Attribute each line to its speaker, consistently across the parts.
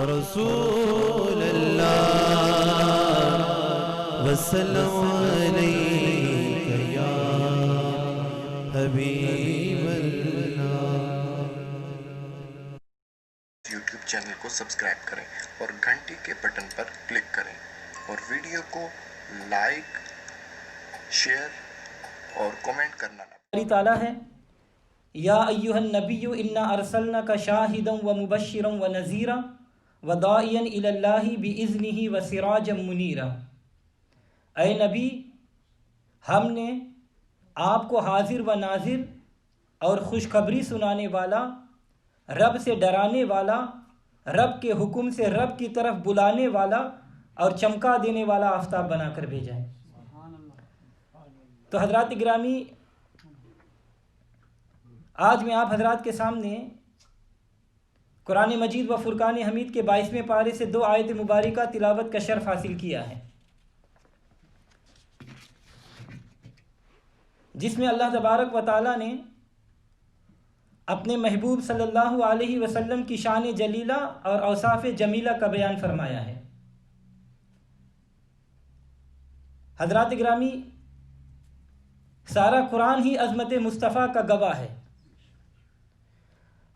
Speaker 1: رسول اللہ وسلم علیک یا حبیب اللہ۔
Speaker 2: یوٹیوب چینل کو سبسکرائب کریں اور گھنٹی کے بٹن پر کلک کریں اور ویڈیو کو لائک، شیئر اور کمنٹ کرنا نہ
Speaker 3: اللہ تعالیٰ ہے یا ایھا النبی انا ارسلناک شاہدا ومبشرا ونذیرا وداعیا الی اللہ باذنہ وسراجا منیرا۔ اے نبی، ہم نے آپ کو حاضر و ناظر اور خوشخبری سنانے والا، رب سے ڈرانے والا، رب کے حکم سے رب کی طرف بلانے والا اور چمکا دینے والا آفتاب بنا کر بھیجا ہے۔ تو حضرات گرامی، آج میں آپ حضرات کے سامنے قرآن مجید و فرقان حمید کے 22ویں پارے سے 2 آیت مبارکہ تلاوت کا شرف حاصل کیا ہے، جس میں اللہ تبارک و تعالی نے اپنے محبوب صلی اللہ علیہ وسلم کی شان جلیلہ اور اوصاف جمیلہ کا بیان فرمایا ہے۔ حضرات گرامی، سارا قرآن ہی عظمت مصطفیٰ کا گواہ ہے،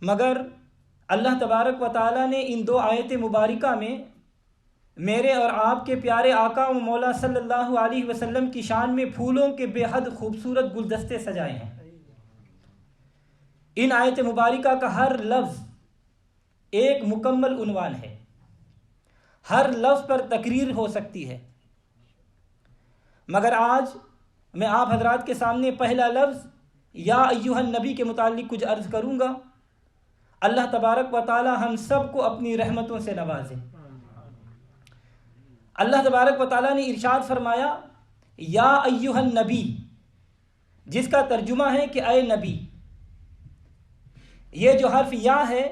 Speaker 3: مگر اللہ تبارک و تعالی نے ان 2 آیت مبارکہ میں میرے اور آپ کے پیارے آقا و مولا صلی اللہ علیہ وسلم کی شان میں پھولوں کے بے حد خوبصورت گلدستے سجائے ہیں۔ ان آیت مبارکہ کا ہر لفظ ایک مکمل عنوان ہے، ہر لفظ پر تقریر ہو سکتی ہے، مگر آج میں آپ حضرات کے سامنے پہلا لفظ یا ایھا النبی کے متعلق کچھ عرض کروں گا۔ اللہ تبارک و تعالی ہم سب کو اپنی رحمتوں سے نوازے۔ اللہ تبارک و تعالی نے ارشاد فرمایا یا ایھا النبی، جس کا ترجمہ ہے کہ اے نبی۔ یہ جو حرف یا ہے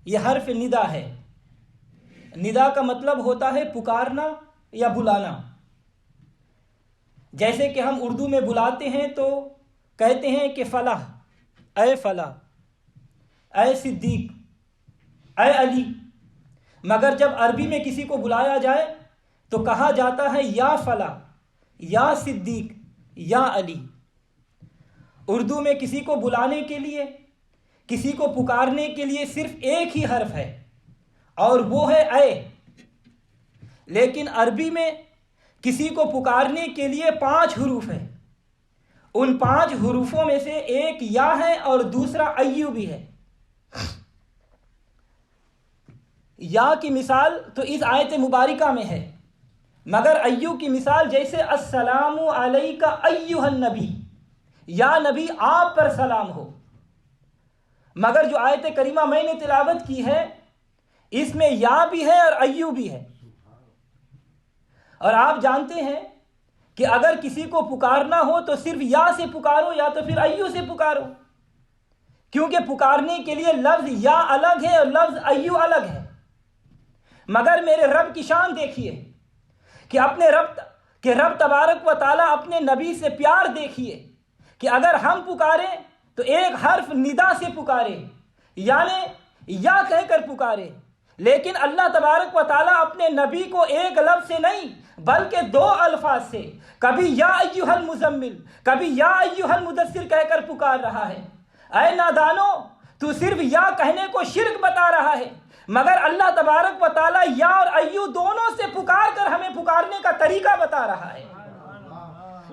Speaker 3: یہ حرف ندا ہے۔ ندا کا مطلب ہوتا ہے پکارنا یا بلانا۔ جیسے کہ ہم اردو میں بلاتے ہیں تو کہتے ہیں کہ فلاں، اے فلاں، اے صدیق، اے علی، مگر جب عربی میں کسی کو بلایا جائے تو کہا جاتا ہے یا فلاں، یا صدیق، یا علی۔ اردو میں کسی کو بلانے کے لیے، کسی کو پکارنے کے لیے صرف ایک ہی حرف ہے اور وہ ہے اے، لیکن عربی میں کسی کو پکارنے کے لیے 5 حروف ہیں۔ ان 5 حروفوں میں سے ایک یا ہے اور دوسرا ایو بھی ہے۔ یا کی مثال تو اس آیت مبارکہ میں ہے، مگر ایو کی مثال جیسے السلام علیک ایھا النبی، یا نبی آپ پر سلام ہو۔ مگر جو آیت کریمہ میں نے تلاوت کی ہے اس میں یا بھی ہے اور ایو بھی ہے۔ اور آپ جانتے ہیں کہ اگر کسی کو پکارنا ہو تو صرف یا سے پکارو یا تو پھر ایو سے پکارو، کیونکہ پکارنے کے لیے لفظ یا الگ ہے اور لفظ ایو الگ ہے۔ مگر میرے رب کی شان دیکھیے کہ رب تبارک و تعالیٰ اپنے نبی سے پیار دیکھیے کہ اگر ہم پکاریں تو ایک حرف ندا سے پکارے، یعنی یا کہہ کر پکارے، لیکن اللہ تبارک و تعالیٰ اپنے نبی کو ایک لفظ سے نہیں بلکہ 2 الفاظ سے، کبھی یا ایھا المزمل، کبھی یا ایھا المدثر کہہ کر پکار رہا ہے۔ اے نادانو، تو صرف یا کہنے کو شرک بتا رہا ہے، مگر اللہ تبارک و تعالیٰ یا اور ایو دونوں سے پکار کر ہمیں پکارنے کا طریقہ بتا رہا ہے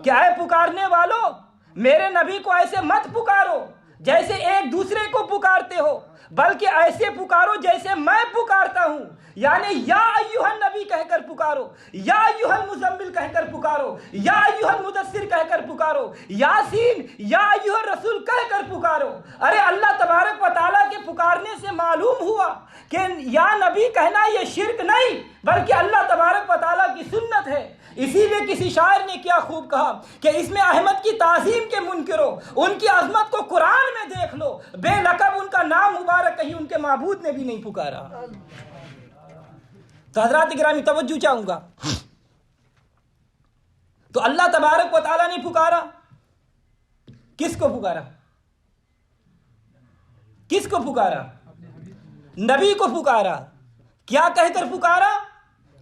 Speaker 3: کہ اے پکارنے والو، میرے نبی کو ایسے مت پکارو جیسے ایک دوسرے کو پکارتے ہو، بلکہ ایسے پکارو جیسے میں پکارتا ہوں، یعنی یا ایھا النبی کہہ کر پکارو، یا ایھا المزمل کہہ کر پکارو، یا ایھا المدثر کہہ کر پکارو، یاسین، یا ایھا الرسول کہہ کر پکارو۔ ارے اللہ تبارک و تعالیٰ کے پکارنے سے معلوم ہوا کہ یا نبی کہنا یہ شرک نہیں بلکہ اللہ تبارک و تعالیٰ کی سنت ہے۔ اسی لیے کسی شاعر نے کیا خوب کہا کہ اس میں احمد کی تعظیم کے منکرو، ان کی عظمت کو قرآن میں دیکھ لو، بے لقب ان کا نام مبارک کہیں ان کے معبود نے بھی نہیں پکارا۔ تو حضرات گرامی توجہ چاہوں گا، تو اللہ تبارک و تعالیٰ نے پکارا، کس کو پکارا؟ کس کو پکارا؟ نبی کو پکارا۔ کیا کہہ کر پکارا؟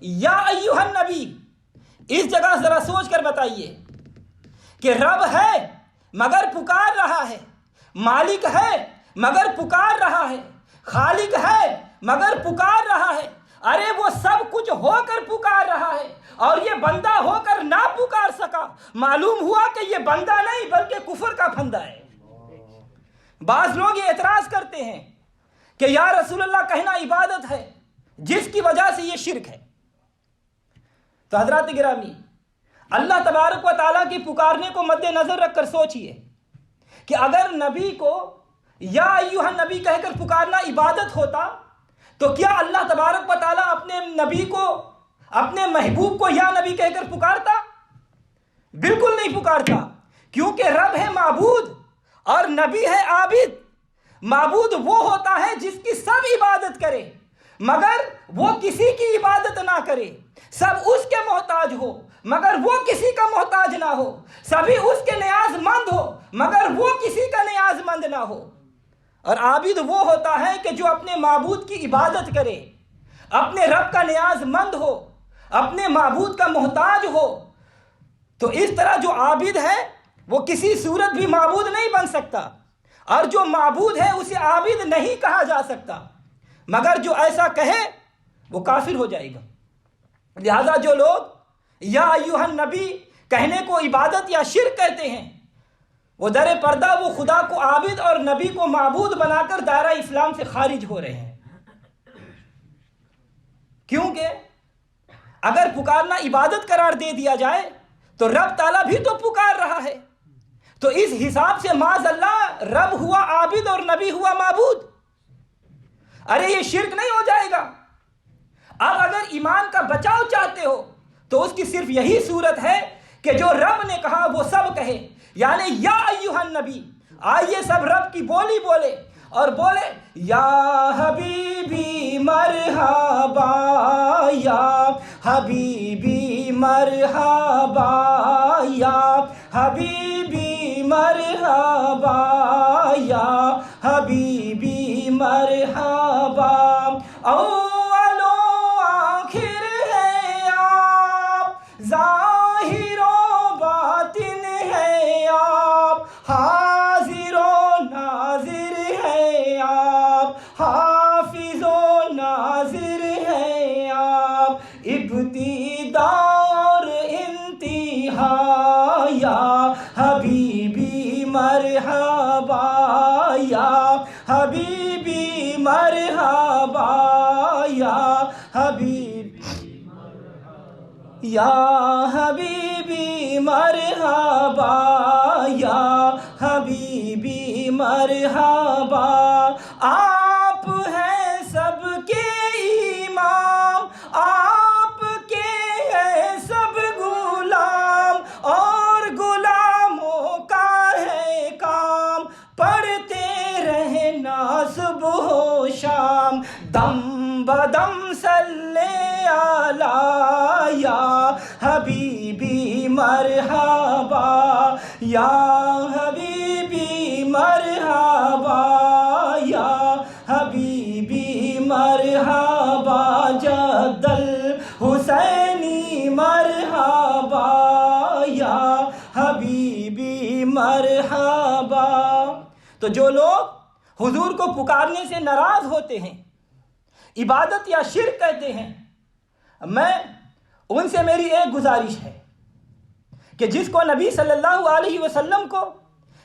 Speaker 3: یا ایھا النبی۔ اس جگہ ذرا سوچ کر بتائیے کہ رب ہے مگر پکار رہا ہے، مالک ہے مگر پکار رہا ہے، خالق ہے مگر پکار رہا ہے۔ ارے وہ سب کچھ ہو کر پکار رہا ہے اور یہ بندہ ہو کر نہ پکار سکا، معلوم ہوا کہ یہ بندہ نہیں بلکہ کفر کا پھندا ہے۔ بعض لوگ یہ اعتراض کرتے ہیں کہ یا رسول اللہ کہنا عبادت ہے، جس کی وجہ سے یہ شرک ہے۔ تو حضرات گرامی، اللہ تبارک و تعالیٰ کی پکارنے کو مد نظر رکھ کر سوچئے کہ اگر نبی کو یا ایھا النبی کہہ کر پکارنا عبادت ہوتا تو کیا اللہ تبارک و تعالیٰ اپنے نبی کو، اپنے محبوب کو یا نبی کہہ کر پکارتا؟ بالکل نہیں پکارتا، کیونکہ رب ہے معبود اور نبی ہے عابد۔ معبود وہ ہوتا ہے جس کی سب عبادت کرے مگر وہ کسی کی عبادت نہ کرے، سب اس کے محتاج ہو مگر وہ کسی کا محتاج نہ ہو، سبھی اس کے نیاز مند ہو مگر وہ کسی کا نیاز مند نہ ہو۔ اور عابد وہ ہوتا ہے کہ جو اپنے معبود کی عبادت کرے، اپنے رب کا نیاز مند ہو، اپنے معبود کا محتاج ہو۔ تو اس طرح جو عابد ہے وہ کسی صورت بھی معبود نہیں بن سکتا، اور جو معبود ہے اسے عابد نہیں کہا جا سکتا، مگر جو ایسا کہے وہ کافر ہو جائے گا۔ لہذا جو لوگ یا ایھا النبی کہنے کو عبادت یا شرک کہتے ہیں، وہ در پردہ وہ خدا کو عابد اور نبی کو معبود بنا کر دائرہ اسلام سے خارج ہو رہے ہیں۔ کیونکہ اگر پکارنا عبادت قرار دے دیا جائے تو رب تعالیٰ بھی تو پکار رہا ہے، تو اس حساب سے معاذ اللہ رب ہوا عابد اور نبی ہوا معبود۔ ارے یہ شرک نہیں ہو جائے گا؟ اب اگر ایمان کا بچاؤ چاہتے ہو تو اس کی صرف یہی صورت ہے کہ جو رب نے کہا وہ سب کہے، یعنی یا ایھا النبی۔ آئیے سب رب کی بولی بولے اور بولے یا حبیبی مرحبا، یا حبیبی مرحبا، یا حبیبی مرحبا، یا حبیبی مرحبا۔ اول و آخر ہے آپ، ظاہر و باطن ہے آپ، حاضر و ناظر ہے آپ، حافظ و ناظر ہے آپ، ابتدا اور انتہا، یا حبیبی مرحبا، یا حبیبی مرحبا، یا حبیب، یا حبیبی مرحبا، یا حبیبی مرحبا۔ آپ ہیں سب کے امام، آپ کے ہیں سب غلام، اور غلاموں کا ہے کام پڑھتے رہنا صبح و شام، دم بدم صلی علی یا حبیبی مرحبا، یا حبیبی مرحبا، یا حبیبی مرحبا، جد الحسینی مرحبا، یا حبیبی مرحبا۔ تو جو لوگ حضور کو پکارنے سے ناراض ہوتے ہیں، عبادت یا شرک کہتے ہیں، میں ان سے میری ایک گزارش ہے کہ جس کو نبی صلی اللہ علیہ وسلم کو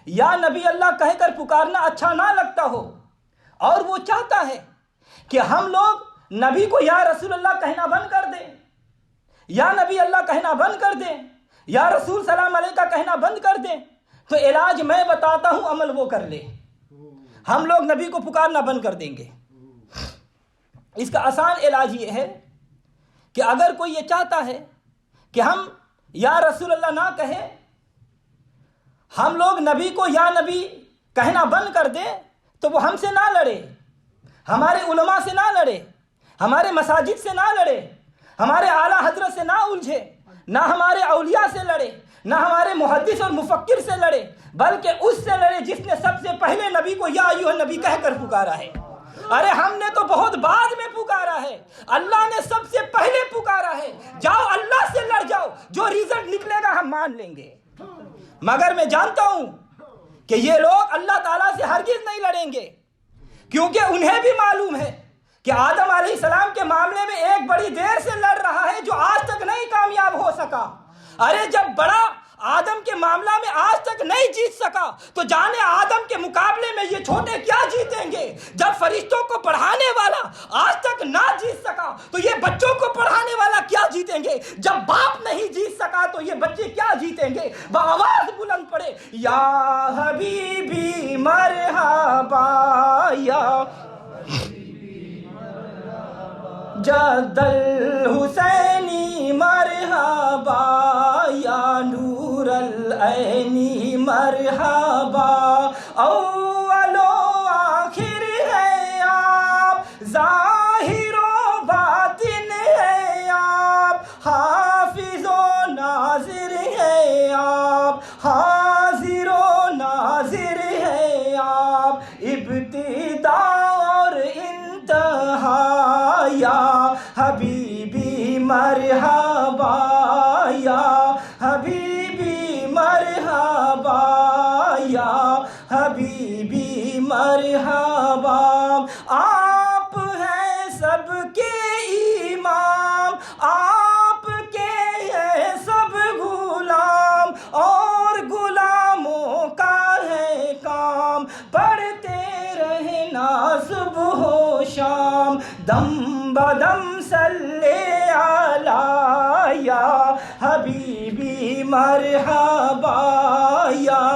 Speaker 3: یا نبی اللہ کہہ کر پکارنا اچھا نہ لگتا ہو اور وہ چاہتا ہے کہ ہم لوگ نبی کو یا رسول اللہ کہنا بند کر دیں، یا نبی اللہ کہنا بند کر دیں، یا رسول سلام علیکہ کہنا بند کر دیں، تو علاج میں بتاتا ہوں، عمل وہ کر لے۔ ہم لوگ نبی کو پکارنا بند کر دیں گے۔ اس کا آسان علاج یہ ہے کہ اگر کوئی یہ چاہتا ہے کہ ہم یا رسول اللہ نہ کہیں، ہم لوگ نبی کو یا نبی کہنا بند کر دیں، تو وہ ہم سے نہ لڑے، ہمارے علماء سے نہ لڑے، ہمارے مساجد سے نہ لڑے، ہمارے اعلیٰ حضرت سے نہ الجھے، نہ ہمارے اولیاء سے لڑے، نہ ہمارے محدث اور مفکر سے لڑے، بلکہ اس سے لڑے جس نے سب سے پہلے نبی کو یا ایھا النبی کہہ کر پکارا ہے۔ ارے ہم نے تو بہت بعد میں پکارا ہے، اللہ نے سب سے پہلے پکارا ہے، جاؤ اللہ سے لڑ جاؤ، جو ریزلٹ نکلے گا ہم مان لیں گے۔ مگر میں جانتا ہوں کہ یہ لوگ اللہ تعالیٰ سے ہرگز نہیں لڑیں گے، کیونکہ انہیں بھی معلوم ہے کہ آدم علیہ السلام کے معاملے میں ایک بڑی دیر سے لڑ رہا ہے جو آج تک نہیں کامیاب ہو سکا۔ ارے جب بڑا آدم کے معاملہ میں آج تک نہیں جیت سکا تو جانے آدم کے مقابلے میں یہ چھوٹے کیا جیتیں گے؟ جب فرشتوں کو پڑھانے والا آج تک نہ جیت سکا تو یہ بچوں کو پڑھانے والا کیا جیتیں گے؟ جب باپ نہیں جیت سکا تو یہ بچے کیا جیتیں گے؟ بآواز بلند پڑے، یا حبیبی مرحبا، یا جد الحسینی مرحبا، یا نور العینی مرحبا، اول و آخر ہے آپ، ظاہر و باطن ہے آپ، حافظ و ناظر ہے آپ، حاضر و ناظر ہے آپ، ابتدا اور انتہا، یا حبیبی مرحبا، یا حبیبی مرحبا، یا حبیبی مرحبا۔ آپ ہیں سب کے امام، آپ کے ہیں سب غلام، اور غلاموں کا ہے کام پڑھتے رہنا صبح و شام، دم بدم صلی علی یا حبیبی مرحبا، یا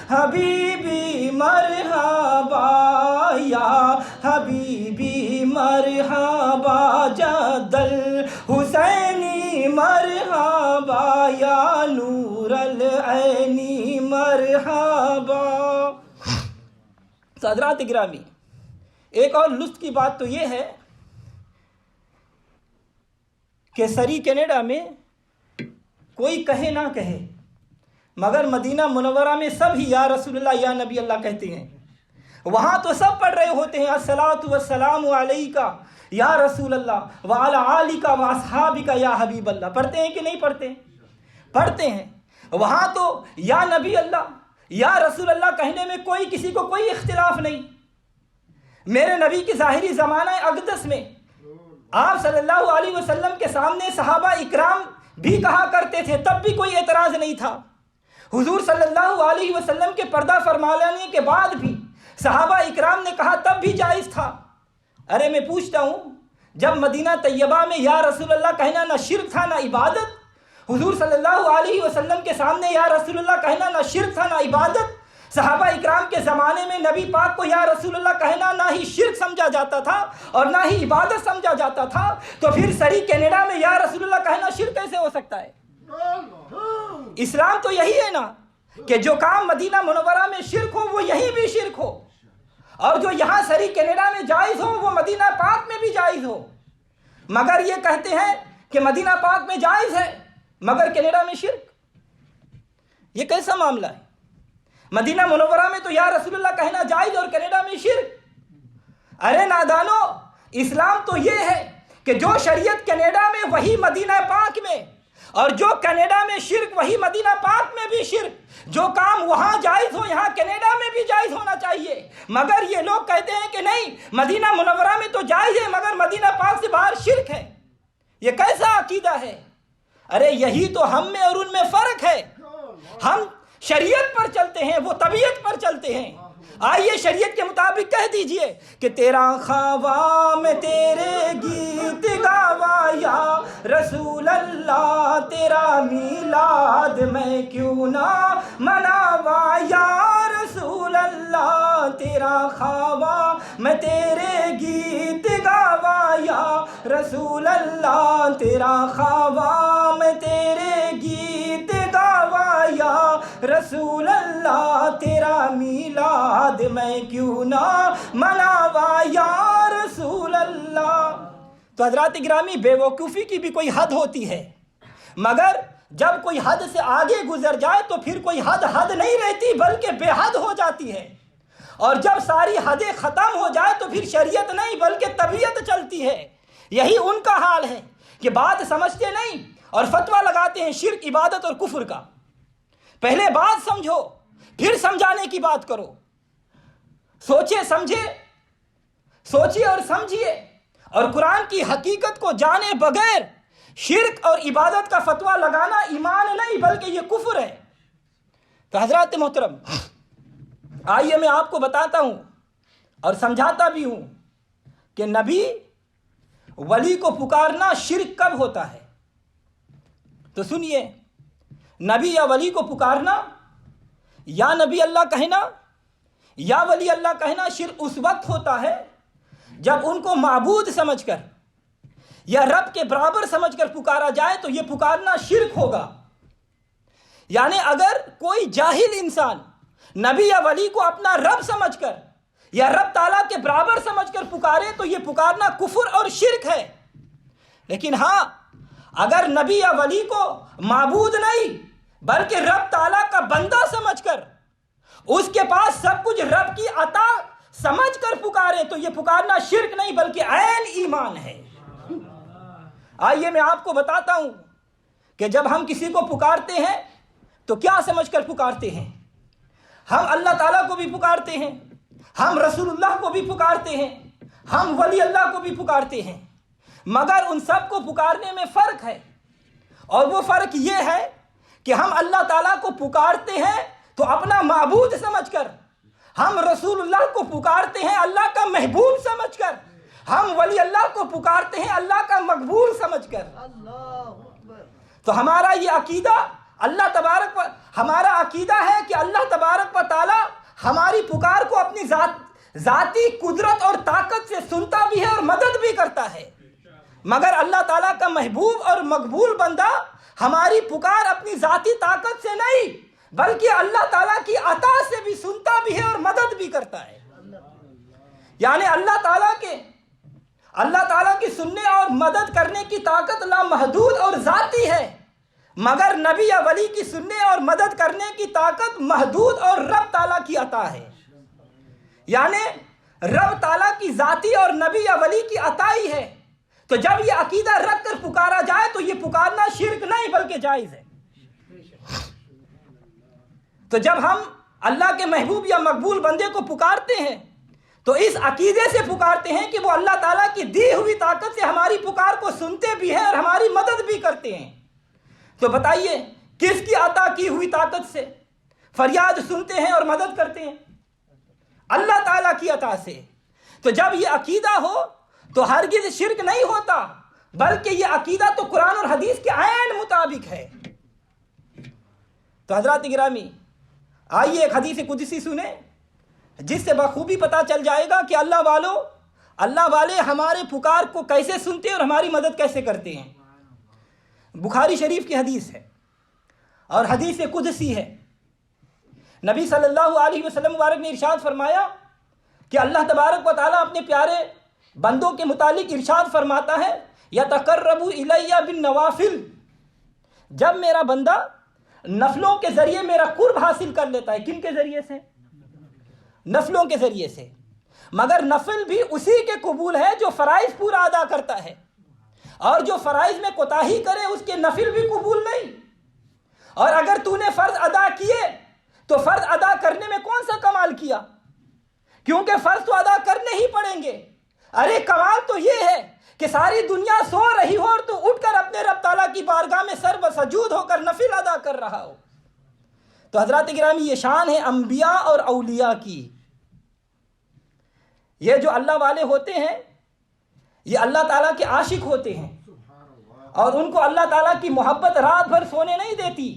Speaker 3: حبیبی مرحبا، یا حبیبی مرحبا، جد الحسینی مرحبا، یا نور العینی مرحبا۔ حضرات گرامی، ایک اور لطف کی بات تو یہ ہے کہ سری کینیڈا میں کوئی کہے نہ کہے مگر مدینہ منورہ میں سب ہی یا رسول اللہ یا نبی اللہ کہتے ہیں۔ وہاں تو سب پڑھ رہے ہوتے ہیں الصلاۃ والسلام علیک یا رسول اللہ وعلی آلک واصحابک یا حبیب اللہ، پڑھتے ہیں کہ نہیں پڑھتے؟ پڑھتے ہیں۔ وہاں تو یا نبی اللہ یا رسول اللہ کہنے میں کسی کو کوئی اختلاف نہیں۔ میرے نبی کی ظاہری زمانہ اقدس میں آپ صلی اللہ علیہ وسلم کے سامنے صحابہ اکرام بھی کہا کرتے تھے، تب بھی کوئی اعتراض نہیں تھا۔ حضور صلی اللہ علیہ وسلم کے پردہ فرما لینے کے بعد بھی صحابہ اکرام نے کہا تب بھی جائز تھا۔ ارے میں پوچھتا ہوں، جب مدینہ طیبہ میں یا رسول اللہ کہنا نہ شرک تھا نہ عبادت، حضور صلی اللہ علیہ وسلم کے سامنے یا رسول اللہ کہنا نہ شرک تھا نہ عبادت، صحابہ اکرام کے زمانے میں نبی پاک کو یا رسول اللہ کہنا نہ ہی شرک سمجھا جاتا تھا اور نہ ہی عبادت سمجھا جاتا تھا، تو پھر سری کینیڈا میں یا رسول اللہ کہنا شرک کیسے ہو سکتا ہے؟ اسلام تو یہی ہے نا کہ جو کام مدینہ منورہ میں شرک ہو وہ یہیں بھی شرک ہو، اور جو یہاں سری کینیڈا میں جائز ہو وہ مدینہ پاک میں بھی جائز ہو۔ مگر یہ کہتے ہیں کہ مدینہ پاک میں جائز ہے مگر کینیڈا میں شرک، یہ کیسا معاملہ ہے؟ مدینہ منورہ میں تو یا رسول اللہ کہنا جائز اور کینیڈا میں شرک۔ ارے نادانو، اسلام تو یہ ہے کہ جو شریعت کینیڈا میں وہی مدینہ پاک میں، اور جو کینیڈا میں شرک وہی مدینہ پاک میں بھی شرک۔ جو کام وہاں جائز ہو یہاں کینیڈا میں بھی جائز ہونا چاہیے، مگر یہ لوگ کہتے ہیں کہ نہیں، مدینہ منورہ میں تو جائز ہے مگر مدینہ پاک سے باہر شرک ہے۔ یہ کیسا عقیدہ ہے؟ ارے یہی تو ہم میں اور ان میں فرق ہے۔ ہم شریعت پر چلتے ہیں، وہ طبیعت پر چلتے ہیں۔ آئیے شریعت کے مطابق کہہ دیجئے کہ تیرا خواہ میں تیرے گیت گاوا یا رسول اللہ، تیرا میلاد میں کیوں نہ مناوا یا رسول اللہ، تیرا خواہ میں تیرے گیت گاوا یا رسول اللہ، تیرا خواہ میں تیرے گیت گاوا یا رسول اللہ، تیرا میلاد میں کیوں نہ مناوا یا رسول اللہ۔ تو حضرات گرامی، بے وقوفی کی بھی کوئی حد ہوتی ہے، مگر جب کوئی حد سے آگے گزر جائے تو پھر کوئی حد نہیں رہتی بلکہ بے حد ہو جاتی ہے۔ اور جب ساری حدیں ختم ہو جائے تو پھر شریعت نہیں بلکہ طبیعت چلتی ہے۔ یہی ان کا حال ہے کہ بات سمجھتے نہیں اور فتویٰ لگاتے ہیں شرک، عبادت اور کفر کا۔ پہلے بات سمجھو پھر سمجھانے کی بات کرو، سوچے سمجھے، سوچیے اور سمجھیے، اور قرآن کی حقیقت کو جانے بغیر شرک اور عبادت کا فتویٰ لگانا ایمان نہیں بلکہ یہ کفر ہے۔ تو حضرات محترم، آئیے میں آپ کو بتاتا ہوں اور سمجھاتا بھی ہوں کہ نبی ولی کو پکارنا شرک کب ہوتا ہے۔ تو سنیے، نبی یا ولی کو پکارنا، یا نبی اللہ کہنا یا ولی اللہ کہنا شرک اس وقت ہوتا ہے جب ان کو معبود سمجھ کر یا رب کے برابر سمجھ کر پکارا جائے تو یہ پکارنا شرک ہوگا۔ یعنی اگر کوئی جاہل انسان نبی یا ولی کو اپنا رب سمجھ کر یا رب تعالیٰ کے برابر سمجھ کر پکارے تو یہ پکارنا کفر اور شرک ہے۔ لیکن ہاں، اگر نبی یا ولی کو معبود نہیں بلکہ رب تعالیٰ کا بندہ سمجھ کر اس کے پاس سب کچھ رب کی عطا سمجھ کر پکارے تو یہ پکارنا شرک نہیں بلکہ عین ایمان ہے۔ آئیے میں آپ کو بتاتا ہوں کہ جب ہم کسی کو پکارتے ہیں تو کیا سمجھ کر پکارتے ہیں۔ ہم اللہ تعالیٰ کو بھی پکارتے ہیں، ہم رسول اللہ کو بھی پکارتے ہیں، ہم ولی اللہ کو بھی پکارتے ہیں، مگر ان سب کو پکارنے میں فرق ہے، اور وہ فرق یہ ہے کہ ہم اللہ تعالیٰ کو پکارتے ہیں تو اپنا معبود سمجھ کر، ہم رسول اللہ کو پکارتے ہیں اللہ کا محبوب سمجھ کر، ہم ولی اللہ کو پکارتے ہیں اللہ کا مقبول سمجھ کر۔ تو ہمارا یہ عقیدہ ہمارا عقیدہ ہے کہ اللہ تبارک و تعالی ہماری پکار کو اپنی ذاتی قدرت اور طاقت سے سنتا بھی ہے اور مدد بھی کرتا ہے، مگر اللہ تعالیٰ کا محبوب اور مقبول بندہ ہماری پکار اپنی ذاتی طاقت سے نہیں بلکہ اللہ تعالیٰ کی عطا سے بھی سنتا بھی ہے اور مدد بھی کرتا ہے۔ یعنی اللہ تعالیٰ کی سننے اور مدد کرنے کی طاقت لامحدود اور ذاتی ہے، مگر نبی یا ولی کی سننے اور مدد کرنے کی طاقت محدود اور رب تعالیٰ کی عطا ہے۔ یعنی رب تعالیٰ کی ذاتی اور نبی یا ولی کی عطا ہی ہے۔ تو جب یہ عقیدہ رکھ کر پکارا جائے تو یہ پکارنا شرک نہیں بلکہ جائز ہے۔ تو جب ہم اللہ کے محبوب یا مقبول بندے کو پکارتے ہیں تو اس عقیدے سے پکارتے ہیں کہ وہ اللہ تعالیٰ کی دی ہوئی طاقت سے ہماری پکار کو سنتے بھی ہیں اور ہماری مدد بھی کرتے ہیں۔ تو بتائیے کس کی عطا کی ہوئی طاقت سے فریاد سنتے ہیں اور مدد کرتے ہیں؟ اللہ تعالیٰ کی عطا سے۔ تو جب یہ عقیدہ ہو تو ہرگز شرک نہیں ہوتا بلکہ یہ عقیدہ تو قرآن اور حدیث کے عین مطابق ہے۔ تو حضرات گرامی، آئیے ایک حدیث قدسی سنیں جس سے بخوبی پتہ چل جائے گا کہ اللہ والے ہمارے پکار کو کیسے سنتے اور ہماری مدد کیسے کرتے ہیں۔ بخاری شریف کی حدیث ہے اور حدیث قدسی ہے۔ نبی صلی اللہ علیہ وسلم مبارک نے ارشاد فرمایا کہ اللہ تبارک و تعالیٰ اپنے پیارے بندوں کے متعلق ارشاد فرماتا ہے یتقرب الی بالنوافل، جب میرا بندہ نفلوں کے ذریعے میرا قرب حاصل کر لیتا ہے۔ کن کے ذریعے سے؟ نفلوں کے ذریعے سے، مگر نفل بھی اسی کے قبول ہے جو فرائض پورا ادا کرتا ہے، اور جو فرائض میں کوتاہی کرے اس کے نفل بھی قبول نہیں۔ اور اگر تو نے فرض ادا کیے تو فرض ادا کرنے میں کون سا کمال کیا؟ کیونکہ فرض تو ادا کرنے ہی پڑیں گے۔ ارے کمال تو یہ ہے کہ ساری دنیا سو رہی ہو اور تو اٹھ کر اپنے رب تعالیٰ کی بارگاہ میں سر بسجود ہو کر نفل ادا کر رہا ہو۔ تو حضرات گرامی، یہ شان ہے انبیاء اور اولیاء کی۔ یہ جو اللہ والے ہوتے ہیں یہ اللہ تعالیٰ کے عاشق ہوتے ہیں، اور ان کو اللہ تعالیٰ کی محبت رات بھر سونے نہیں دیتی۔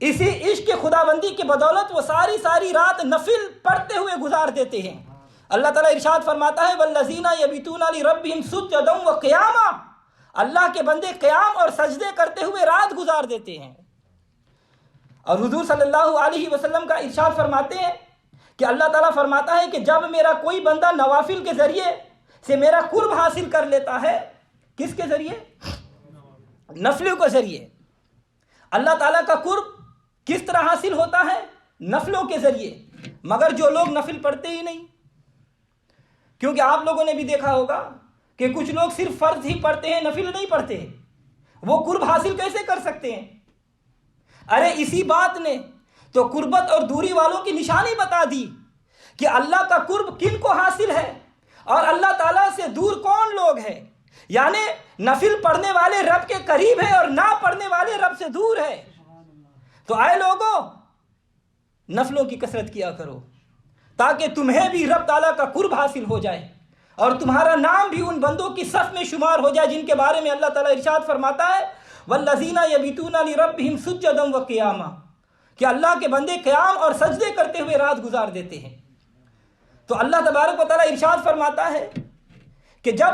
Speaker 3: اسی عشق خداوندی کی بدولت وہ ساری رات نفل پڑھتے ہوئے گزار دیتے ہیں۔ اللہ تعالیٰ ارشاد فرماتا ہے والذین یبیتون لربہم سجدا وقیاما، اللہ کے بندے قیام اور سجدے کرتے ہوئے رات گزار دیتے ہیں۔ اور حضور صلی اللہ علیہ وسلم کا ارشاد فرماتے ہیں کہ اللہ تعالیٰ فرماتا ہے کہ جب میرا کوئی بندہ نوافل کے ذریعے سے میرا قرب حاصل کر لیتا ہے، کس کے ذریعے؟ نفلوں کے ذریعے۔ اللہ تعالیٰ کا قرب کس طرح حاصل ہوتا ہے؟ نفلوں کے ذریعے۔ مگر جو لوگ نفل پڑھتے ہی نہیں. کیونکہ آپ لوگوں نے بھی دیکھا ہوگا کہ کچھ لوگ صرف فرض ہی پڑھتے ہیں، نفل نہیں پڑھتے. وہ قرب حاصل کیسے کر سکتے ہیں؟ ارے اسی بات نے تو قربت اور دوری والوں کی نشانی بتا دی کہ اللہ کا قرب کن کو حاصل ہے اور اللہ تعالیٰ سے دور کون لوگ ہیں. یعنی نفل پڑھنے والے رب کے قریب ہے اور نہ پڑھنے والے رب سے دور ہے. تو آئے لوگوں، نفلوں کی کثرت کیا کرو تاکہ تمہیں بھی رب تعالیٰ کا قرب حاصل ہو جائے اور تمہارا نام بھی ان بندوں کی صف میں شمار ہو جائے جن کے بارے میں اللہ تعالیٰ ارشاد فرماتا ہے وَالَّذِينَ يَبِيتُونَ لِرَبِّهِمْ سُجَّدًا وَقِيَامًا، کہ اللہ کے بندے قیام اور سجدے کرتے ہوئے رات گزار دیتے ہیں. تو اللہ تبارک و تعالیٰ ارشاد فرماتا ہے کہ جب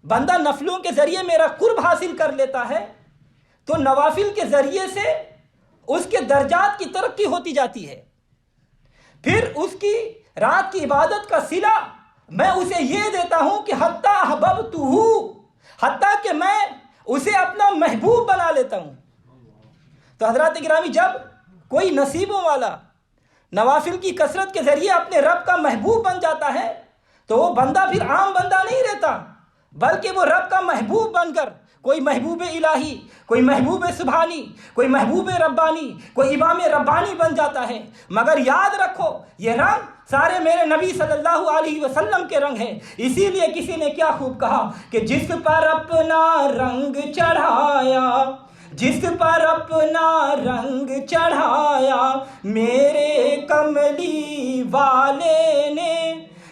Speaker 3: بندہ نفلوں کے ذریعے میرا قرب حاصل کر لیتا ہے تو نوافل کے ذریعے سے اس کے درجات کی ترقی ہوتی جاتی ہے. پھر اس کی رات کی عبادت کا صلہ میں اسے یہ دیتا ہوں کہ حتیٰ احببتہ، حتیٰ کہ میں اسے اپنا محبوب بنا لیتا ہوں. تو حضرات گرامی، جب کوئی نصیبوں والا نوافل کی کثرت کے ذریعے اپنے رب کا محبوب بن جاتا ہے تو وہ بندہ پھر عام بندہ نہیں رہتا، بلکہ وہ رب کا محبوب بن کر کوئی محبوب الہی، کوئی محبوب سبحانی، کوئی محبوب ربانی، کوئی امام ربانی بن جاتا ہے. مگر یاد رکھو یہ رنگ سارے میرے نبی صلی اللہ علیہ وسلم کے رنگ ہیں. اسی لیے کسی نے کیا خوب کہا کہ جس پر اپنا رنگ چڑھایا، جس پر اپنا رنگ چڑھایا میرے کملی والے نے،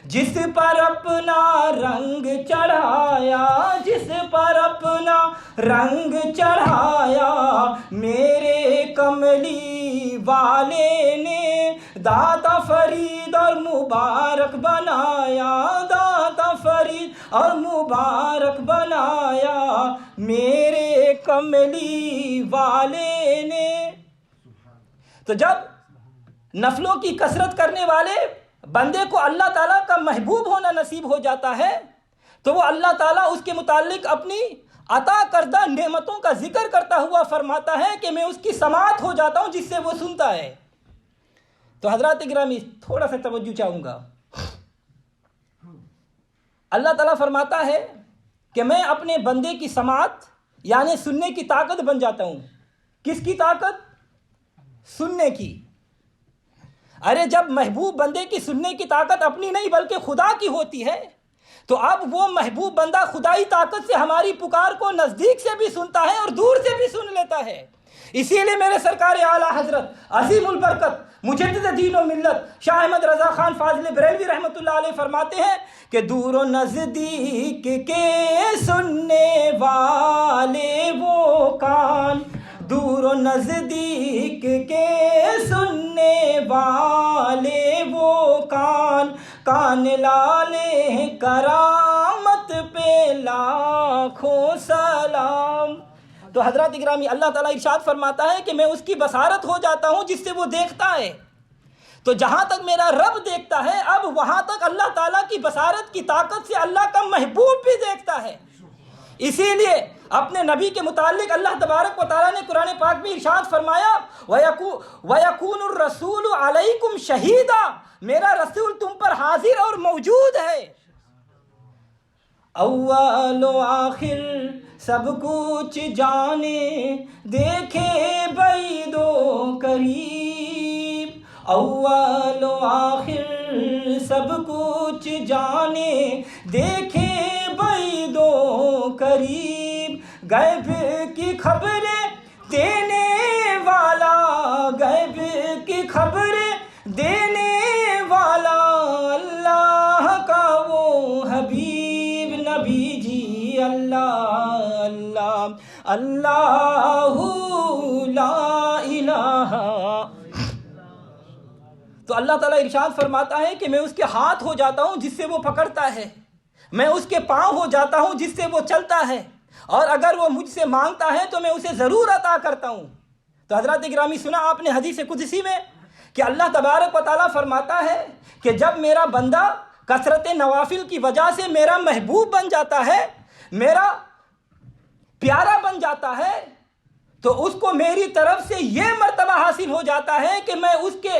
Speaker 3: جس پر اپنا رنگ چڑھایا، جس پر اپنا رنگ چڑھایا میرے کملی والے نے، داتا فرید اور مبارک بنایا، داتا فرید اور مبارک بنایا میرے کملی والے نے. تو جب نفلوں کی کثرت کرنے والے بندے کو اللہ تعالیٰ کا محبوب ہونا نصیب ہو جاتا ہے تو وہ اللہ تعالیٰ اس کے متعلق اپنی عطا کردہ نعمتوں کا ذکر کرتا ہوا فرماتا ہے کہ میں اس کی سماعت ہو جاتا ہوں جس سے وہ سنتا ہے. تو حضرات گرامی تھوڑا سا توجہ چاہوں گا. اللہ تعالیٰ فرماتا ہے کہ میں اپنے بندے کی سماعت یعنی سننے کی طاقت بن جاتا ہوں. کس کی طاقت؟ سننے کی. ارے جب محبوب بندے کی سننے کی طاقت اپنی نہیں بلکہ خدا کی ہوتی ہے تو اب وہ محبوب بندہ خدائی طاقت سے ہماری پکار کو نزدیک سے بھی سنتا ہے اور دور سے بھی سن لیتا ہے. اسی لیے میرے سرکار اعلیٰ حضرت عظیم البرکت مجدد دین و ملت شاہ احمد رضا خان فاضل بریلوی رحمۃ اللہ علیہ فرماتے ہیں کہ دور و نزدیک کے سننے والے وہ کان، دور و نزدیک کے سننے والے وہ کان، کان لالے کرامت پہ لاکھوں سلام. تو حضرات اکرامی اللہ تعالیٰ ارشاد فرماتا ہے کہ میں اس کی بصارت ہو جاتا ہوں جس سے وہ دیکھتا ہے. تو جہاں تک میرا رب دیکھتا ہے اب وہاں تک اللہ تعالیٰ کی بصارت کی طاقت سے اللہ کا محبوب بھی دیکھتا ہے. اسی لیے اپنے نبی کے متعلق اللہ تبارک و تعالیٰ نے قرآن پاک میں ارشاد فرمایا وَيَكُونُ الرَّسُولُ عَلَيْكُمْ شَهِيدًا، میرا رسول تم پر حاضر اور موجود ہے. اول و آخر سب کچھ جانے دیکھے بعید و قریب، اول و آخر سب کچھ جانے دیکھے بعید و قریب، غیب کی خبریں دینے والا، غیب کی خبریں دینے والا اللہ کا وہ حبیب نبی جی، اللہ اللہ اللہ لا الہ. تو اللہ تعالیٰ ارشاد فرماتا ہے کہ میں اس کے ہاتھ ہو جاتا ہوں جس سے وہ پکڑتا ہے، میں اس کے پاؤں ہو جاتا ہوں جس سے وہ چلتا ہے، اور اگر وہ مجھ سے مانگتا ہے تو میں اسے ضرور عطا کرتا ہوں. تو حضرات گرامی سنا آپ نے حدیث قدسی میں کہ اللہ تبارک و تعالیٰ فرماتا ہے کہ جب میرا بندہ کثرت نوافل کی وجہ سے میرا محبوب بن جاتا ہے، میرا پیارا بن جاتا ہے، تو اس کو میری طرف سے یہ مرتبہ حاصل ہو جاتا ہے کہ میں اس کے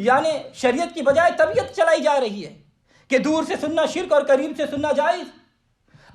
Speaker 3: یعنی شریعت کی بجائے طبیعت چلائی جا رہی ہے کہ دور سے سننا شرک اور قریب سے سننا جائز۔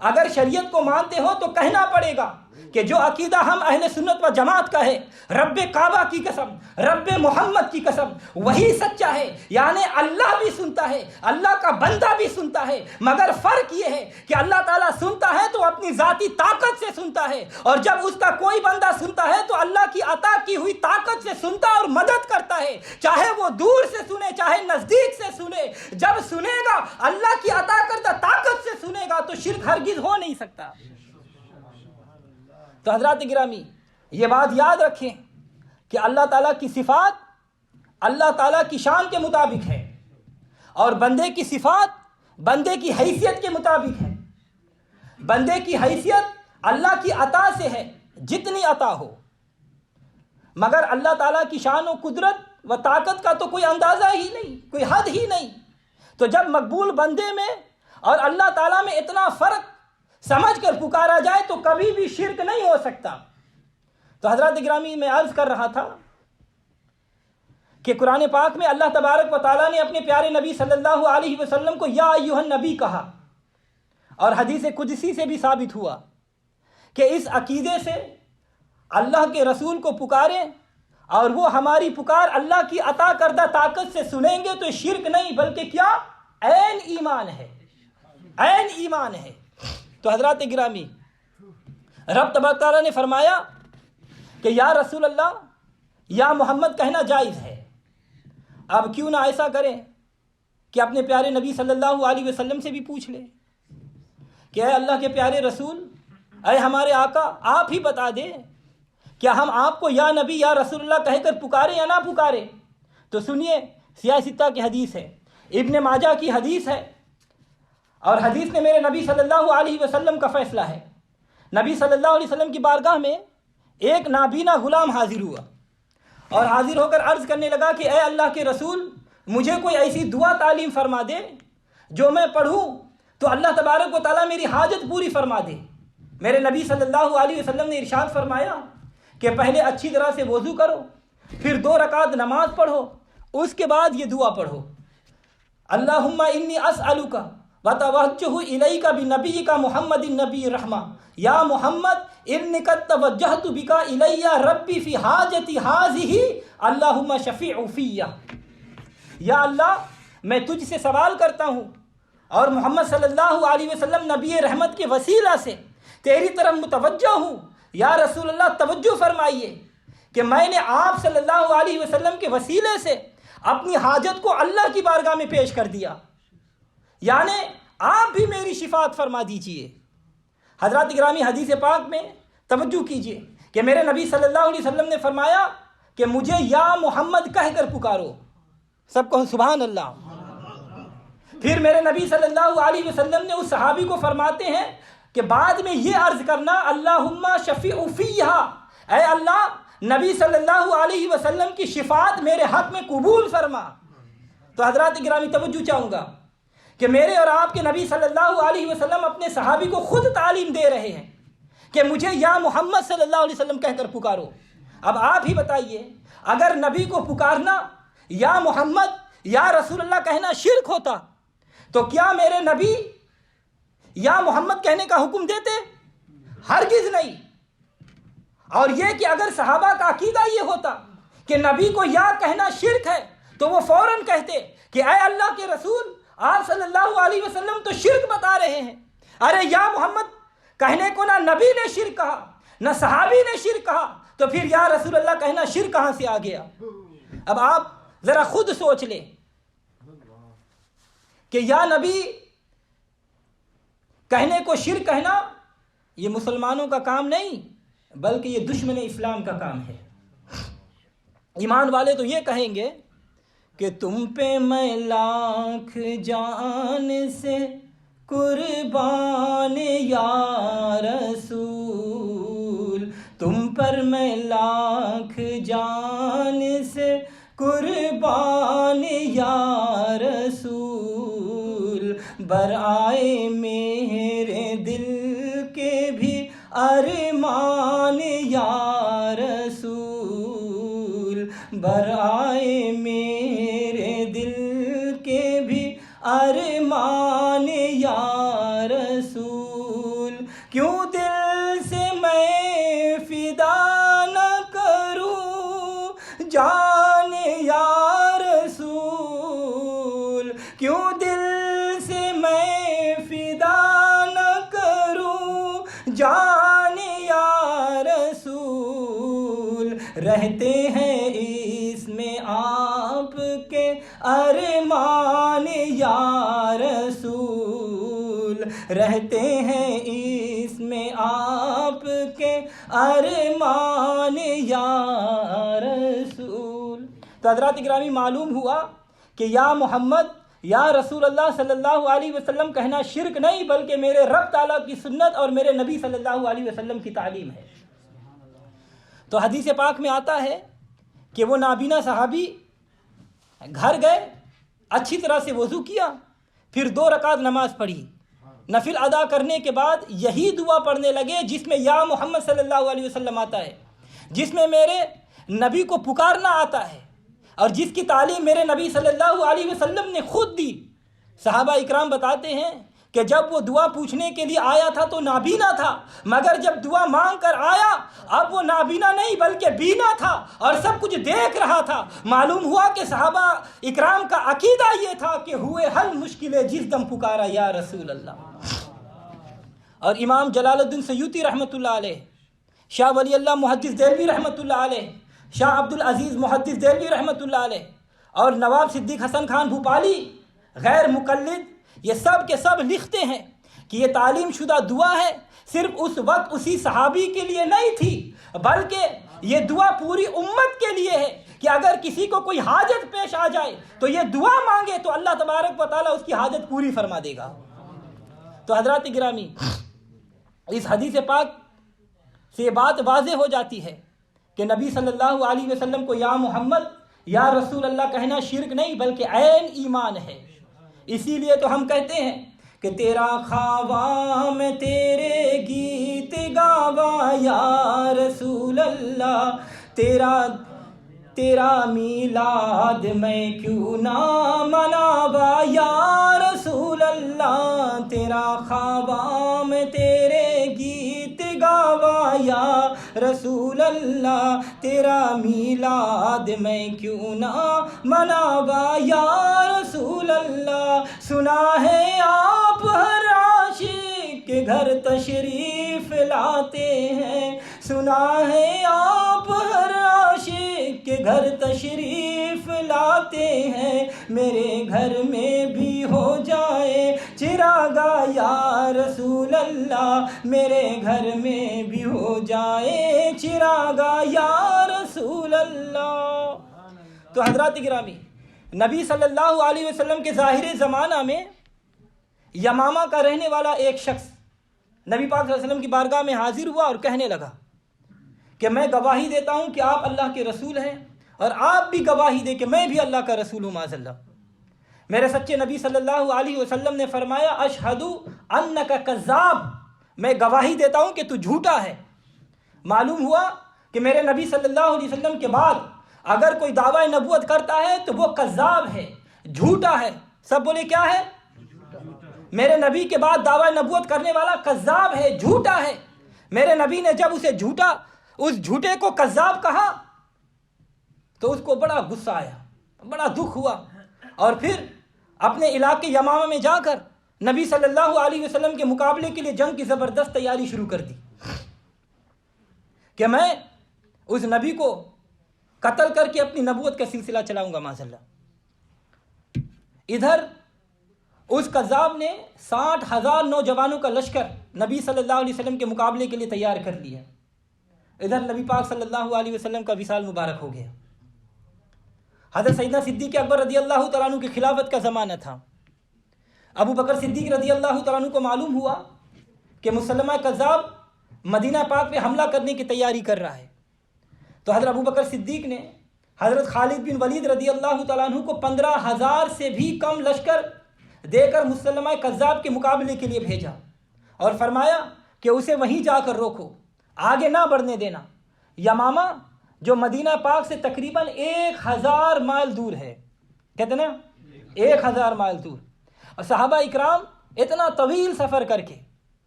Speaker 3: اگر شریعت کو مانتے ہو تو کہنا پڑے گا کہ جو عقیدہ ہم اہل سنت و جماعت کا ہے، رب کعبہ کی قسم، رب محمد کی قسم، وہی سچا ہے۔ یعنی اللہ بھی سنتا ہے، اللہ کا بندہ بھی سنتا ہے، مگر فرق یہ ہے کہ اللہ تعالیٰ سنتا ہے تو اپنی ذاتی طاقت سے سنتا ہے، اور جب اس کا کوئی بندہ سنتا ہے تو اللہ کی عطا کی ہوئی طاقت سے سنتا اور مدد کرتا ہے، چاہے وہ دور سے سنے چاہے نزدیک سے سنے۔ جب سنے گا اللہ کی عطا کردہ طاقت سے سنے گا تو شرک ہرگز ہو نہیں سکتا۔ تو حضرات گرامی یہ بات یاد رکھیں کہ اللہ تعالیٰ کی صفات اللہ تعالیٰ کی شان کے مطابق ہے، اور بندے کی صفات بندے کی حیثیت کے مطابق ہے۔ بندے کی حیثیت اللہ کی عطا سے ہے، جتنی عطا ہو، مگر اللہ تعالیٰ کی شان و قدرت و طاقت کا تو کوئی اندازہ ہی نہیں، کوئی حد ہی نہیں۔ تو جب مقبول بندے میں اور اللہ تعالیٰ میں اتنا فرق سمجھ کر پکارا جائے تو کبھی بھی شرک نہیں ہو سکتا۔ تو حضرات گرامی میں عرض کر رہا تھا کہ قرآن پاک میں اللہ تبارک و تعالیٰ نے اپنے پیارے نبی صلی اللہ علیہ وسلم کو یا ایھا النبی کہا، اور حدیث قدسی سے بھی ثابت ہوا کہ اس عقیدے سے اللہ کے رسول کو پکاریں اور وہ ہماری پکار اللہ کی عطا کردہ طاقت سے سنیں گے تو شرک نہیں بلکہ کیا عین ایمان ہے، عین ایمان ہے۔ تو حضرات گرامی رب تبارک تعالیٰ نے فرمایا کہ یا رسول اللہ یا محمد کہنا جائز ہے۔ اب کیوں نہ ایسا کریں کہ اپنے پیارے نبی صلی اللہ علیہ وسلم سے بھی پوچھ لیں کہ اے اللہ کے پیارے رسول، اے ہمارے آقا، آپ ہی بتا دیں کیا ہم آپ کو یا نبی یا رسول اللہ کہہ کر پکاریں یا نہ پکاریں؟ تو سنیے، سیاہ ستہ کی حدیث ہے، ابن ماجہ کی حدیث ہے، اور حدیث میں میرے نبی صلی اللہ علیہ وسلم کا فیصلہ ہے۔ نبی صلی اللہ علیہ وسلم کی بارگاہ میں ایک نابینا غلام حاضر ہوا، اور حاضر ہو کر عرض کرنے لگا کہ اے اللہ کے رسول، مجھے کوئی ایسی دعا تعلیم فرما دے جو میں پڑھوں تو اللہ تبارک و تعالیٰ میری حاجت پوری فرما دے۔ میرے نبی صلی اللہ علیہ وسلم نے ارشاد فرمایا کہ پہلے اچھی طرح سے وضو کرو، پھر 2 رکعت نماز پڑھو، اس کے بعد یہ دعا پڑھو، اللہم انی اسألک وتوجہ الیک بنبیک محمد النبی الرحمہ، یا محمد انک توجہت بک الی ربی فی حاجتی ہذہ اللہم شفیع فیہ۔ یا اللہ میں تجھ سے سوال کرتا ہوں اور محمد صلی اللہ علیہ وسلم نبی رحمت کے وسیلہ سے تیری طرف متوجہ ہوں، یا رسول اللہ توجہ فرمائیے کہ میں نے آپ صلی اللہ علیہ وسلم کے وسیلے سے اپنی حاجت کو اللہ کی بارگاہ میں پیش کر دیا، یعنی آپ بھی میری شفاعت فرما دیجئے۔ حضرات گرامی حدیث پاک میں توجہ کیجئے کہ میرے نبی صلی اللہ علیہ وسلم نے فرمایا کہ مجھے یا محمد کہہ کر پکارو، سب کہو سبحان اللہ۔ پھر میرے نبی صلی اللہ علیہ وسلم نے اس صحابی کو فرماتے ہیں کہ بعد میں یہ عرض کرنا اللہم شفیع فیہ، اے اللہ نبی صلی اللہ علیہ وسلم کی شفاعت میرے حق میں قبول فرما۔ تو حضرات گرامی توجہ چاہوں گا کہ میرے اور آپ کے نبی صلی اللہ علیہ وسلم اپنے صحابی کو خود تعلیم دے رہے ہیں کہ مجھے یا محمد صلی اللہ علیہ وسلم کہہ کر پکارو۔ اب آپ ہی بتائیے، اگر نبی کو پکارنا یا محمد یا رسول اللہ کہنا شرک ہوتا تو کیا میرے نبی یا محمد کہنے کا حکم دیتے؟ ہرگز نہیں۔ اور یہ کہ اگر صحابہ کا عقیدہ یہ ہوتا کہ نبی کو یا کہنا شرک ہے تو وہ فوراً کہتے کہ اے اللہ کے رسول، آپ صلی اللہ علیہ وسلم تو شرک بتا رہے ہیں، ارے یا محمد کہنے کو نہ نبی نے شرک کہا نہ صحابی نے شرک کہا، تو پھر یا رسول اللہ کہنا شرک کہاں سے آ گیا؟ اب آپ ذرا خود سوچ لیں کہ یا نبی کہنے کو شرک کہنا یہ مسلمانوں کا کام نہیں بلکہ یہ دشمن اسلام کا کام ہے۔ ایمان والے تو یہ کہیں گے کہ تم پہ میں لاکھ جان سے قربان یا رسول، تم پر میں لاکھ جان سے قربان یا رسول، برائے میرے دل کے بھی ارمان یا رسول، برائے میرے رسول، کیوں دل سے میں فدا نہ کروں جان یا رسول، کیوں دل سے میں فدا نہ کروں جان یا رسول، رہتے ہیں اس میں آپ کے ارمان یا رسول، رہتے ہیں اس میں آپ کے ارمان یا رسول۔ تو حضرات گرامی، معلوم ہوا کہ یا محمد یا رسول اللہ صلی اللہ علیہ وسلم کہنا شرک نہیں، بلکہ میرے رب تعالیٰ کی سنت اور میرے نبی صلی اللہ علیہ وسلم کی تعلیم ہے۔ تو حدیث پاک میں آتا ہے کہ وہ نابینا صحابی گھر گئے، اچھی طرح سے وضو کیا، پھر 2 رکعت نماز پڑھی، نفل ادا کرنے کے بعد یہی دعا پڑھنے لگے جس میں یا محمد صلی اللہ علیہ وسلم آتا ہے، جس میں میرے نبی کو پکارنا آتا ہے، اور جس کی تعلیم میرے نبی صلی اللہ علیہ وسلم نے خود دی۔ صحابہ اکرام بتاتے ہیں کہ جب وہ دعا پوچھنے کے لیے آیا تھا تو نابینا تھا، مگر جب دعا مانگ کر آیا اب وہ نابینا نہیں بلکہ بینا تھا اور سب کچھ دیکھ رہا تھا۔ معلوم ہوا کہ صحابہ اکرام کا عقیدہ یہ تھا کہ ہوئے حل مشکلیں جس دم پکارا یا رسول اللہ۔ اور امام جلال الدین سیوطی رحمۃ اللہ علیہ، شاہ ولی اللہ محدث دہلوی رحمۃ اللہ علیہ، شاہ عبد العزیز محدث دہلوی رحمۃ اللہ علیہ، اور نواب صدیق حسن خان بھوپالی غیر مقلد، یہ سب کے سب لکھتے ہیں کہ یہ تعلیم شدہ دعا ہے، صرف اس وقت اسی صحابی کے لیے نہیں تھی، بلکہ یہ دعا پوری امت کے لیے ہے کہ اگر کسی کو کوئی حاجت پیش آ جائے تو یہ دعا مانگے تو اللہ تبارک و تعالیٰ اس کی حاجت پوری فرما دے گا۔ تو حضرات گرامی، اس حدیث پاک سے یہ بات واضح ہو جاتی ہے کہ نبی صلی اللہ علیہ وسلم کو یا محمد یا رسول اللہ کہنا شرک نہیں بلکہ عین ایمان ہے۔ اسی لیے تو ہم کہتے ہیں کہ تیرا خواہ میں تیرے گیت گاوا یا رسول اللہ، تیرا میلاد میں کیوں نہ مناوا یا رسول اللہ، تیرا خواہ میں تیرے گیت گاوا یا رسول اللہ، تیرا میلاد میں کیوں نہ مناوا یا رسول اللہ۔ سنا ہے آپ ہر عاشق کے گھر تشریف لاتے ہیں، سنا ہے آپ ہر عاشق کے گھر تشریف لاتے ہیں، میرے گھر میں بھی ہو جائے چراغا یا رسول اللہ، میرے گھر میں بھی ہو جائے چراغا یا رسول اللہ۔ تو حضرات گرامی، نبی صلی اللہ علیہ وسلم کے ظاہر زمانہ میں یمامہ کا رہنے والا ایک شخص نبی پاک صلی اللہ علیہ وسلم کی بارگاہ میں حاضر ہوا اور کہنے لگا کہ میں گواہی دیتا ہوں کہ آپ اللہ کے رسول ہیں، اور آپ بھی گواہی دیں کہ میں بھی اللہ کا رسول ہوں معاذ اللہ۔ میرے سچے نبی صلی اللہ علیہ وسلم نے فرمایا اشہد انک کذاب، میں گواہی دیتا ہوں کہ تو جھوٹا ہے۔ معلوم ہوا کہ میرے نبی صلی اللہ علیہ وسلم کے بعد اگر کوئی دعویٰ نبوت کرتا ہے تو وہ کذاب ہے، جھوٹا ہے۔ سب بولے کیا ہے؟ میرے نبی کے بعد دعویٰ نبوت کرنے والا کذاب ہے، جھوٹا ہے۔ میرے نبی نے جب اسے جھوٹا، اس جھوٹے کو کذاب کہا تو اس کو بڑا غصہ آیا، بڑا دکھ ہوا، اور پھر اپنے علاقے یمامہ میں جا کر نبی صلی اللہ علیہ وسلم کے مقابلے کے لیے جنگ کی زبردست تیاری شروع کر دی کہ میں اس نبی کو قتل کر کے اپنی نبوت کا سلسلہ چلاؤں گا معاذ اللہ۔ ادھر اس کذاب نے 60,000 نوجوانوں کا لشکر نبی صلی اللہ علیہ وسلم کے مقابلے کے لیے تیار کر لیا۔ ادھر نبی پاک صلی اللہ علیہ وسلم کا وصال مبارک ہو گیا۔ حضرت سیدنا صدیق اکبر رضی اللہ تعالیٰ عنہ کی خلافت کا زمانہ تھا۔ ابو بکر صدیق رضی اللہ تعالیٰ عنہ کو معلوم ہوا کہ مسلمہ کذاب مدینہ پاک پہ حملہ کرنے کی تیاری کر رہا ہے، تو حضرت ابو بکر صدیق نے حضرت خالد بن ولید رضی اللہ تعالیٰ عنہ کو 15,000 سے بھی کم لشکر دے کر مسلمہ کذاب کے مقابلے کے لیے بھیجا، اور فرمایا کہ اسے وہیں جا کر روکو، آگے نہ بڑھنے دینا۔ یمامہ جو مدینہ پاک سے تقریباً 1,000 مائل دور ہے، کہتے ہیں نا 1,000 مائل دور، اور صحابہ اکرام اتنا طویل سفر کر کے،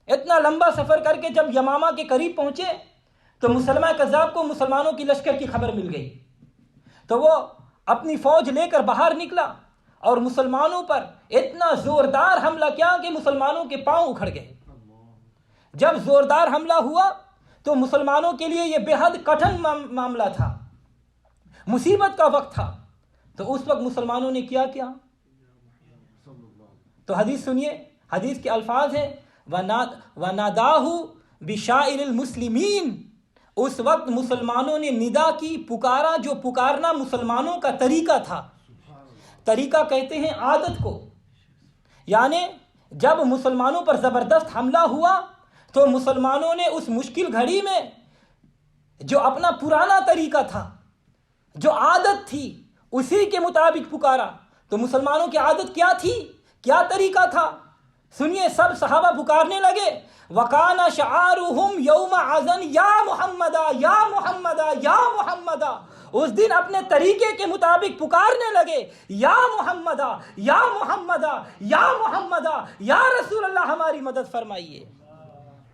Speaker 3: اتنا لمبا سفر کر کے جب یمامہ کے قریب پہنچے تو مسلمہ کذاب کو مسلمانوں کی لشکر کی خبر مل گئی، تو وہ اپنی فوج لے کر باہر نکلا اور مسلمانوں پر اتنا زوردار حملہ کیا کہ مسلمانوں کے پاؤں اکھڑ گئے۔ جب زوردار حملہ ہوا تو مسلمانوں کے لیے یہ بے حد کٹھن معاملہ تھا، مصیبت کا وقت تھا۔ تو اس وقت مسلمانوں نے کیا تو حدیث سنیے، حدیث کے الفاظ ہیں وَنَادَاهُ بِشَائِرِ الْمُسْلِمِينَ۔ اس وقت مسلمانوں نے ندا کی، پکارا، جو پکارنا مسلمانوں کا طریقہ تھا۔ طریقہ کہتے ہیں عادت کو، یعنی جب مسلمانوں پر زبردست حملہ ہوا تو مسلمانوں نے اس مشکل گھڑی میں جو اپنا پرانا طریقہ تھا، جو عادت تھی، اسی کے مطابق پکارا۔ تو مسلمانوں کی عادت کیا تھی، کیا طریقہ تھا؟ سنیے، سب صحابہ پکارنے لگے، وَقَانَ شَعَارُهُمْ يَوْمَ عَزَنْ يَا مُحَمَّدَا یا محمدہ یا محمدہ۔ اس دن اپنے طریقے کے مطابق پکارنے لگے، یا محمدہ یا محمدہ یا محمدہ، یا رسول اللہ ہماری مدد فرمائیے۔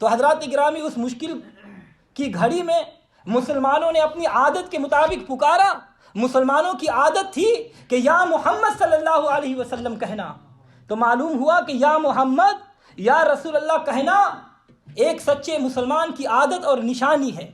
Speaker 3: تو حضرات گرامی، اس مشکل کی گھڑی میں مسلمانوں نے اپنی عادت کے مطابق پکارا۔ مسلمانوں کی عادت تھی کہ یا محمد صلی اللہ علیہ وسلم کہنا، تو معلوم ہوا کہ یا محمد یا رسول اللہ کہنا ایک سچے مسلمان کی عادت اور نشانی ہے۔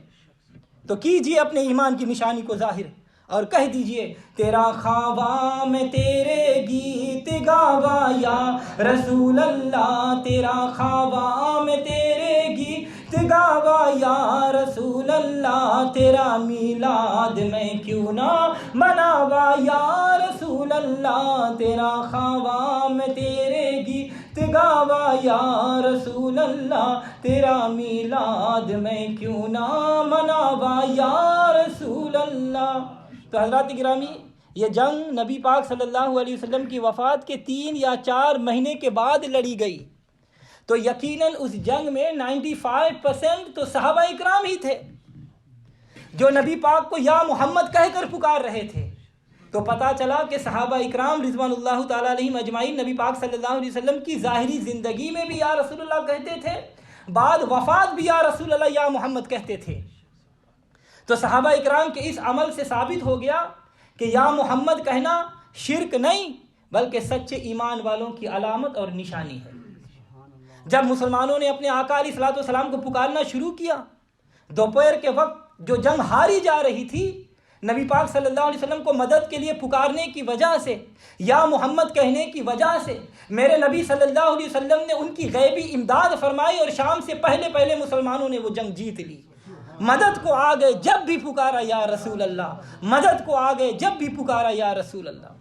Speaker 3: تو کیجئے اپنے ایمان کی نشانی کو ظاہر اور کہہ دیجئے، تیرا خواہ میں تیرے گیت گاوا یا رسول اللہ، تیرا خواہ میں تیرے گیت گاوا یا رسول اللہ، تیرا میلاد میں کیوں نہ مناوا یا رسول اللہ، تیرا خواہ میں تیرے گیت گاوا یا رسول اللہ، تیرا میلاد میں کیوں نہ مناوا یا رسول اللہ۔ تو حضرات گرامی، یہ جنگ نبی پاک صلی اللہ علیہ وسلم کی وفات کے 3 یا 4 مہینے کے بعد لڑی گئی، تو یقیناً اس جنگ میں 95% تو صحابہ اکرام ہی تھے جو نبی پاک کو یا محمد کہہ کر پکار رہے تھے۔ تو پتہ چلا کہ صحابہ اکرام رضوان اللہ تعالیٰ علیہم اجمعین نبی پاک صلی اللہ علیہ وسلم کی ظاہری زندگی میں بھی یا رسول اللہ کہتے تھے، بعد وفات بھی یا رسول اللہ یا محمد کہتے تھے۔ تو صحابہ اکرام کے اس عمل سے ثابت ہو گیا کہ یا محمد کہنا شرک نہیں بلکہ سچے ایمان والوں کی علامت اور نشانی ہے۔ جب مسلمانوں نے اپنے آقا علیہ الصلوۃ والسلام کو پکارنا شروع کیا، دوپہر کے وقت جو جنگ ہاری جا رہی تھی، نبی پاک صلی اللہ علیہ وسلم کو مدد کے لیے پکارنے کی وجہ سے، یا محمد کہنے کی وجہ سے میرے نبی صلی اللہ علیہ وسلم نے ان کی غیبی امداد فرمائی اور شام سے پہلے مسلمانوں نے وہ جنگ جیت لی۔ مدد کو آ گئے جب بھی پکارا یا رسول اللہ، مدد کو آ گئے جب بھی پکارا یا رسول اللہ۔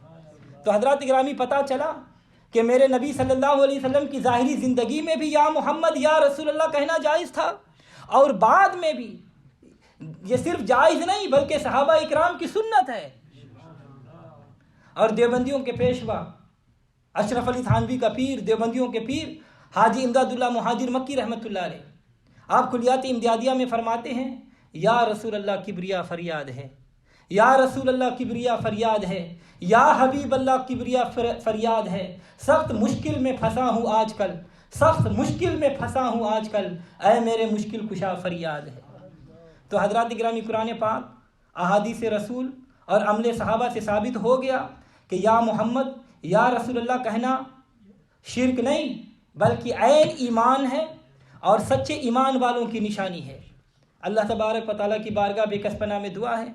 Speaker 3: تو حضرات گرامی، پتہ چلا کہ میرے نبی صلی اللہ علیہ وسلم کی ظاہری زندگی میں بھی یا محمد یا رسول اللہ کہنا جائز تھا، اور بعد میں بھی یہ صرف جائز نہیں بلکہ صحابہ اکرام کی سنت ہے۔ اور دیوبندیوں کے پیشوا اشرف علی تھانوی کا پیر، دیوبندیوں کے پیر حاجی امداد اللہ مہاجر مکی رحمۃ اللہ علیہ، آپ کلیات امدادیہ میں فرماتے ہیں، یا رسول اللہ کبریا فریاد ہے، یا رسول اللہ کبریا فریاد ہے، یا حبیب اللہ کبریا فریاد ہے، سخت مشکل میں پھنسا ہوں آج کل، سخت مشکل میں پھنسا ہوں آج کل، اے میرے مشکل کشا فریاد ہے۔ تو حضرات گرامی، قرآن پاک، احادیث رسول اور عمل صحابہ سے ثابت ہو گیا کہ یا محمد یا رسول اللہ کہنا شرک نہیں بلکہ عین ایمان ہے اور سچے ایمان والوں کی نشانی ہے۔ اللہ تبارک و تعالیٰ کی بارگاہ بے کس پناہ میں دعا ہے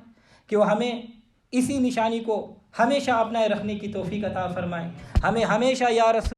Speaker 3: کہ وہ ہمیں اسی نشانی کو ہمیشہ اپنائے رکھنے کی توفیق عطا فرمائیں، ہمیں ہمیشہ یا رسول